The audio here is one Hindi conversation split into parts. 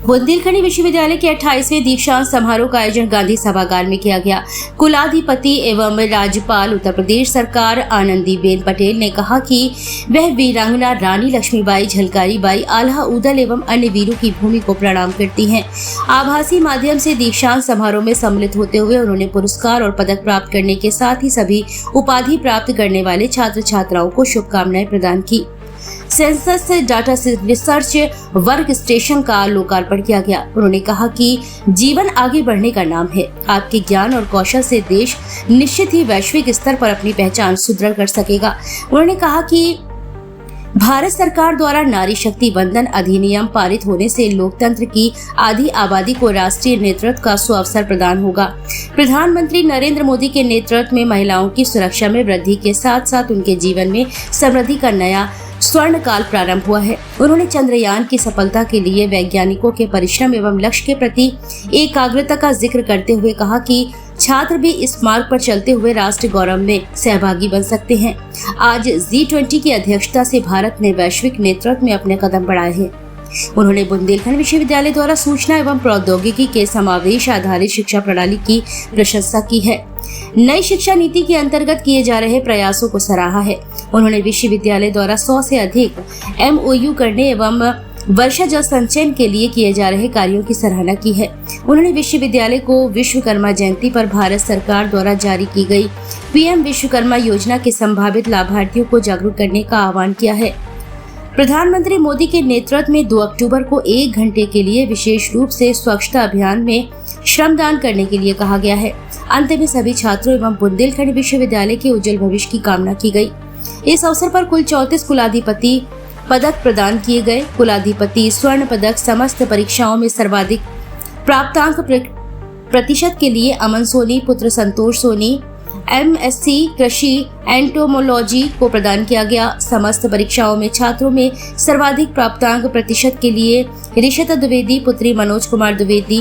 बुंदेलखंड विश्वविद्यालय के 28वें दीक्षांत समारोह का आयोजन गांधी सभागार में किया गया। कुलाधिपति एवं राज्यपाल उत्तर प्रदेश सरकार आनंदीबेन पटेल ने कहा कि वह वीरांगना रानी लक्ष्मीबाई, झलकारी बाई, आल्हा उदल एवं अन्य वीरों की भूमि को प्रणाम करती हैं। आभासी माध्यम से दीक्षांत समारोह में सम्मिलित होते हुए उन्होंने पुरस्कार और पदक प्राप्त करने के साथ ही सभी उपाधि प्राप्त करने वाले छात्र छात्राओं को शुभकामनाएं प्रदान की। Census data research work station का लोकार्पण किया गया। उन्होंने कहा कि जीवन आगे बढ़ने का नाम है। आपके ज्ञान और कौशल से देश निश्चित ही वैश्विक स्तर पर अपनी पहचान सुदृढ़ कर सकेगा। उन्होंने कहा कि भारत सरकार द्वारा नारी शक्ति वंदन अधिनियम पारित होने से लोकतंत्र की आधी आबादी को राष्ट्रीय नेतृत्व का सुअवसर प्रदान होगा। प्रधानमंत्री नरेंद्र मोदी के नेतृत्व में महिलाओं की सुरक्षा में वृद्धि के साथ साथ उनके जीवन में समृद्धि का नया स्वर्ण काल प्रारंभ हुआ है। उन्होंने चंद्रयान की सफलता के लिए वैज्ञानिकों के परिश्रम एवं लक्ष्य के प्रति एकाग्रता का जिक्र करते हुए कहा कि छात्र भी इस मार्ग पर चलते हुए राष्ट्र गौरव में सहभागी बन सकते हैं। आज G20 की अध्यक्षता से भारत ने वैश्विक नेतृत्व में अपने कदम बढ़ाए हैं। उन्होंने बुंदेलखंड विश्वविद्यालय द्वारा सूचना एवं प्रौद्योगिकी के समावेश आधारित शिक्षा प्रणाली की प्रशंसा की है। नई शिक्षा नीति के अंतर्गत किए जा रहे प्रयासों को सराहा है। उन्होंने विश्वविद्यालय द्वारा 100 से अधिक MOU करने एवं वर्षा जल संचयन के लिए किए जा रहे कार्यों की सराहना की है। उन्होंने विश्वविद्यालय को विश्वकर्मा जयंती पर भारत सरकार द्वारा जारी की गई PM विश्वकर्मा योजना के संभावित लाभार्थियों को जागरूक करने का आह्वान किया है। प्रधानमंत्री मोदी के नेतृत्व में 2 अक्टूबर को 1 घंटे के लिए विशेष रूप से स्वच्छता अभियान में श्रमदान करने के लिए कहा गया है। अंत में सभी छात्रों एवं बुंदेलखंड विश्वविद्यालय के उज्जवल भविष्य की कामना की गई। इस अवसर पर कुल 34 कुलाधिपति पदक प्रदान किए गए। कुलाधिपति स्वर्ण पदक समस्त परीक्षाओं में सर्वाधिक प्राप्तांक प्रतिशत के लिए अमन सोनी पुत्र संतोष सोनी MSc कृषि एंटोमोलॉजी को प्रदान किया गया। समस्त परीक्षाओं में छात्रों में सर्वाधिक प्राप्तांक प्रतिशत के लिए ऋषिता द्विवेदी पुत्री मनोज कुमार द्विवेदी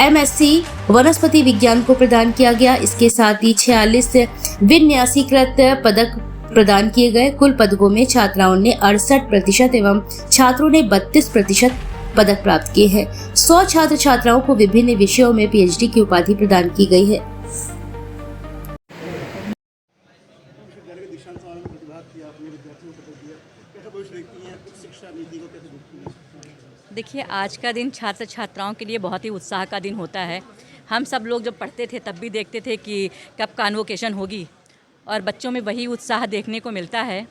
MSc वनस्पति विज्ञान को प्रदान किया गया। इसके साथ ही 46 विन्यासीकृत पदक प्रदान किए गए। कुल पदकों में छात्राओं ने 68% एवं छात्रों ने 32% पदक प्राप्त किए हैं। 100 छात्र छात्राओं को विभिन्न विषयों में PhD की उपाधि प्रदान की गई है। देखिए, आज का दिन छात्र छात्राओं के लिए बहुत ही उत्साह का दिन होता है। हम सब लोग जब पढ़ते थे तब भी देखते थे कि कब कॉन्वोकेशन होगी और बच्चों में वही उत्साह देखने को मिलता है।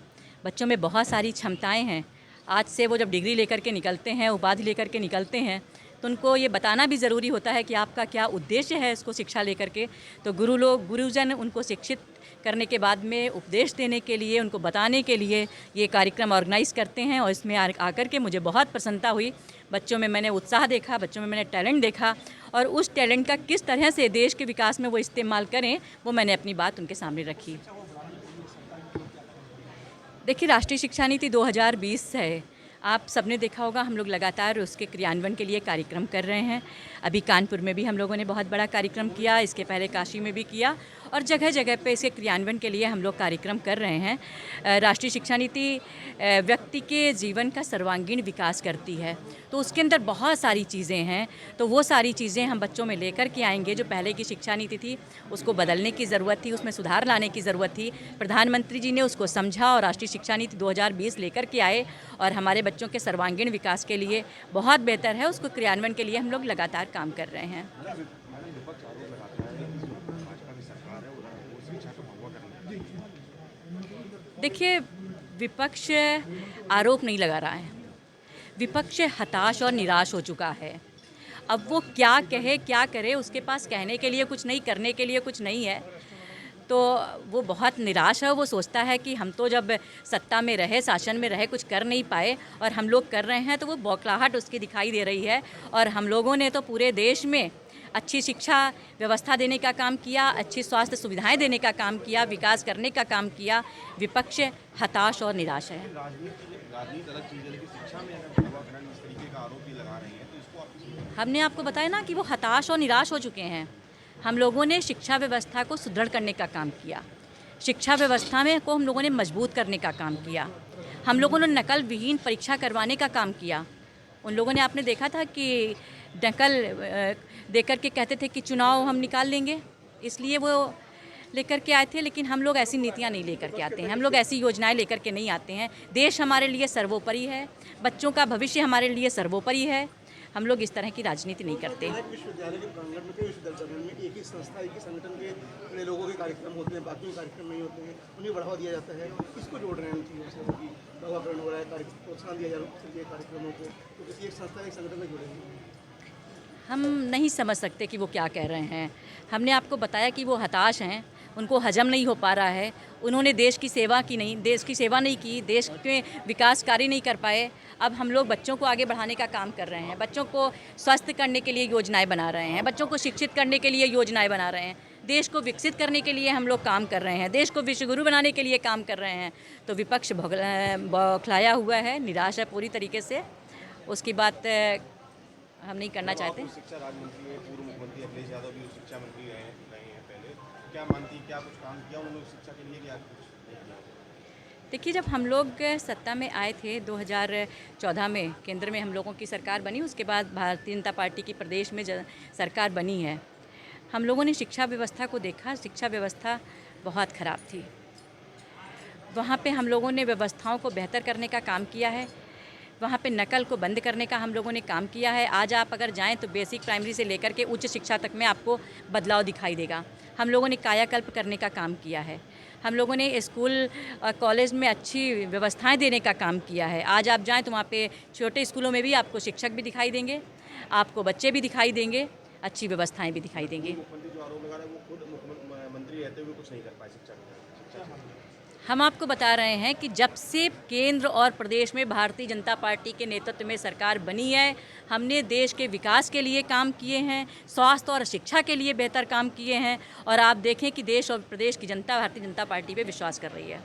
बच्चों में बहुत सारी क्षमताएं हैं। आज से वो जब डिग्री लेकर के निकलते हैं, उपाधि लेकर के निकलते हैं, तो उनको ये बताना भी ज़रूरी होता है कि आपका क्या उद्देश्य है इसको शिक्षा लेकर के। तो गुरुजन उनको शिक्षित करने के बाद में उपदेश देने के लिए, उनको बताने के लिए ये कार्यक्रम ऑर्गेनाइज़ करते हैं। और इसमें आकर के मुझे बहुत प्रसन्नता हुई। बच्चों में मैंने उत्साह देखा, बच्चों में मैंने टैलेंट देखा और उस टैलेंट का किस तरह से देश के विकास में वो इस्तेमाल करें, वो मैंने अपनी बात उनके सामने रखी। देखिए, राष्ट्रीय शिक्षा नीति 2020 है। आप सबने देखा होगा, हम लोग लगातार उसके क्रियान्वयन के लिए कार्यक्रम कर रहे हैं। अभी कानपुर में भी हम लोगों ने बहुत बड़ा कार्यक्रम किया, इसके पहले काशी में भी किया और जगह जगह पे इसके क्रियान्वयन के लिए हम लोग कार्यक्रम कर रहे हैं। राष्ट्रीय शिक्षा नीति व्यक्ति के जीवन का सर्वांगीण विकास करती है, तो उसके अंदर बहुत सारी चीज़ें हैं। तो वो सारी चीज़ें हम बच्चों में लेकर के आएंगे। जो पहले की शिक्षा नीति थी उसको बदलने की ज़रूरत थी, उसमें सुधार लाने की ज़रूरत थी। प्रधानमंत्री जी ने उसको समझा और राष्ट्रीय शिक्षा नीति 2020 लेकर के आए और हमारे बच्चों के सर्वांगीण विकास के लिए बहुत बेहतर है। उसको क्रियान्वयन के लिए हम लोग लगातार काम कर रहे हैं। देखिए, विपक्ष आरोप नहीं लगा रहा है। विपक्ष हताश और निराश हो चुका है। अब वो क्या कहे क्या करे, उसके पास कहने के लिए कुछ नहीं, करने के लिए कुछ नहीं है। तो वो बहुत निराश है। वो सोचता है कि हम तो जब सत्ता में रहे, शासन में रहे, कुछ कर नहीं पाए और हम लोग कर रहे हैं, तो वो बौखलाहट उसकी दिखाई दे रही है। और हम लोगों ने तो पूरे देश में अच्छी शिक्षा व्यवस्था देने का काम किया, अच्छी स्वास्थ्य सुविधाएं देने का काम किया, विकास करने का काम किया। विपक्ष हताश और निराश है। हमने आपको बताया ना कि वो हताश और निराश हो चुके हैं। हम लोगों ने शिक्षा व्यवस्था को सुदृढ़ करने का काम किया, शिक्षा व्यवस्था में को हम लोगों ने मजबूत करने का काम किया, हम लोगों ने नकल विहीन परीक्षा करवाने का काम किया। उन लोगों ने आपने देखा था कि दखल देकर के कहते थे कि चुनाव हम निकाल लेंगे, इसलिए वो लेकर के आए थे। लेकिन हम लोग ऐसी नीतियाँ नहीं लेकर के आते हैं, हम लोग ऐसी योजनाएं लेकर के नहीं आते हैं। देश हमारे लिए सर्वोपरि है, बच्चों का भविष्य हमारे लिए सर्वोपरि है। हम लोग इस तरह की राजनीति नहीं करते। विश्वविद्यालय के प्रांगण में, कई विश्वविद्यालय में एक ही संस्था, एक ही संगठन के अपने लोगों के कार्यक्रम होते हैं, बाकी कार्यक्रम नहीं होते हैं, उन्हें बढ़ावा दिया जाता है। इसको जोड़ रहे हैं उन चीज़ों से कि बढ़ावाकरण हो रहा है, प्रोत्साहन दिया जा रहा है कार्यक्रमों को, तो किसी एक संस्था, एक संगठन में जोड़ेंगे। हम नहीं समझ सकते कि वो क्या कह रहे हैं। हमने आपको बताया कि वो हताश हैं, उनको हजम नहीं हो पा रहा है। उन्होंने देश की सेवा नहीं की, देश के विकास कार्य नहीं कर पाए। अब हम लोग बच्चों को आगे बढ़ाने का काम कर रहे हैं, बच्चों को स्वस्थ करने के लिए योजनाएं बना रहे हैं, बच्चों को शिक्षित करने के लिए योजनाएं बना रहे हैं, देश को विकसित करने के लिए हम लोग काम कर रहे हैं, देश को विश्वगुरु बनाने के लिए काम कर रहे हैं। तो विपक्ष बौखलाया हुआ है, निराश है पूरी तरीके से। उसकी बात हम नहीं करना चाहते। शिक्षा राज्य मंत्री पूर्व मुख्यमंत्री अखिलेश यादव भी शिक्षा मंत्री रहे हैं पहले, क्या मानती, क्या कुछ काम किया उन्होंने शिक्षा के लिए, क्या कुछ नहीं किया? देखिए, जब हम लोग सत्ता में आए थे 2014 में, केंद्र में हम लोगों की सरकार बनी, उसके बाद भारतीय जनता पार्टी की प्रदेश में सरकार बनी है। हम लोगों ने शिक्षा व्यवस्था को देखा, शिक्षा व्यवस्था बहुत ख़राब थी। वहाँ पे हम लोगों ने व्यवस्थाओं को बेहतर करने का काम किया है, वहाँ पे नकल को बंद करने का हम लोगों ने काम किया है। आज आप अगर जाएं तो बेसिक प्राइमरी से लेकर के उच्च शिक्षा तक में आपको बदलाव दिखाई देगा। हम लोगों ने कायाकल्प करने का काम किया है, हम लोगों ने स्कूल और कॉलेज में अच्छी व्यवस्थाएं देने का काम किया है। आज आप जाएं तो वहाँ पे छोटे स्कूलों में भी आपको शिक्षक भी दिखाई देंगे, आपको बच्चे भी दिखाई देंगे, अच्छी व्यवस्थाएं भी दिखाई देंगी। मुख्यमंत्री जो आरोप लगा रहे हैं वो खुद मंत्री रहते हुए कुछ नहीं कर पाए शिक्षा के। हम आपको बता रहे हैं कि जब से केंद्र और प्रदेश में भारतीय जनता पार्टी के नेतृत्व में सरकार बनी है, हमने देश के विकास के लिए काम किए हैं, स्वास्थ्य और शिक्षा के लिए बेहतर काम किए हैं। और आप देखें कि देश और प्रदेश की जनता भारतीय जनता पार्टी पे विश्वास कर रही है।